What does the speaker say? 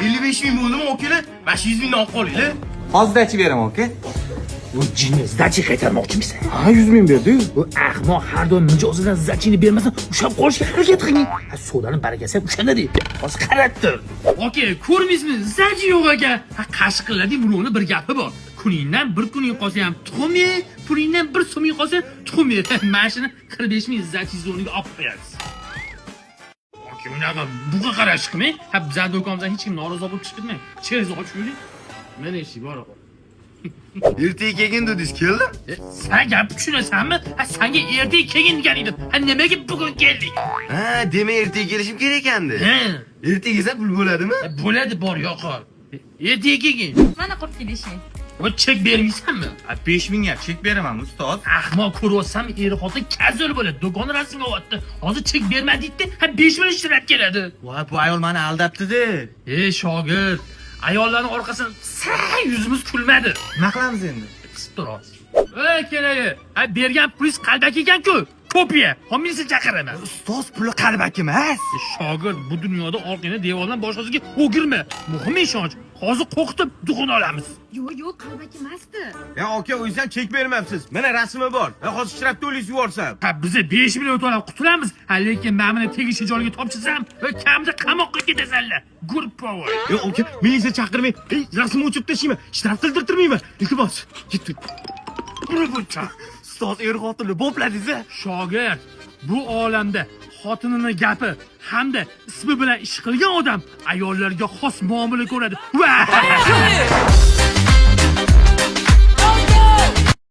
55 ming bo'ldimi okela? 500 mingni olib qolaylik. Hozir aytib beraman, aka. Bu jinni zdachi qaytarmoqchimisan? Ha, 100 ming berdi-yu. Bu ahmoq har doim mijozidan zdachini bermasa, ushlab qolishga harakat qiling. Ha, sodani barakasi ham o'shanda deydi. Hozir qaratdir. Oke, ko'rmaysizmi? Zaji yo'q ekan. Ha, qashqillading, birovni bir gapi bor. Kuningdan bir kuning qolsa ham tuxum ye, pulingdan bir so'ming qolsa tuxum ye. Mana shuni 45 ming zachi zo'niga olib qo'yasiz. Oke, unaqa buga qarash qilmang. Ha, bizning do'konimizdan hech kim norozi bo'lib chiqib ketmang. Chez ochmaylik. Mana ishi bor. Ertaga kelgin dedingiz, keldim. Sen gap tushunasanmi? Ha, senga ertaga kelgin degan edim. Ha, nimaga bugun keldik? Ha, demak ertaga kelishim kerak ekandi. Ha, Ertaga esa pul bo'ladimi? bo'ladi bor yo'qol. Ertaga kelgin. Mana qurib kelishing. Va chek bermaysanmi? 5 mingga chek beraman, ustoz. Ahmoq ko'ryapsam, er-xotin kazol bo'ladi. Do'kon rasmga o'tdi. Hozir chek bermadingda, ha 5 ming ishlab keladi. Voy, bu ayol meni aldabdi-da. Ey shogird, ayollarning orqasidan sal yuzimiz kulmadi. Nima qilamiz endi? Stroz. Ey kelaydi. Ha bergan pulingiz qalbaki ekan-ku. Kopiya. Homiysiz chaqiraman. Ustoz, puli qalbaki emas. Shogird, bu dunyoda orqangni devordan boshqasiga o'girma. Muhim ishonch. Hozir qo'rqitib duxun olamiz. Yo'q, qalbaki emasdi. Ya aka, o'zingizam chek bermabsiz. Mana rasmi bor. Ha, hozir shtrab to'laysiz yuborsam. Ha biza 5 million to'lab qutulamiz. Ha lekin men buni tegishli joyga topchirsam, kamida qamoqqa ketasanlar. Good power. Yo aka, militsiya chaqirmay, rasmni o'chirib tashlayman. Shtrab tildirtirmayman. Iltimos, ketdik. Burabuncha. Ustoz er-xotinni bopladingiz-a? Shogird, bu olamda xotinini gapi hamda ismi bilan ish qilgan odam ayollarga xos muomala ko'radi. Va!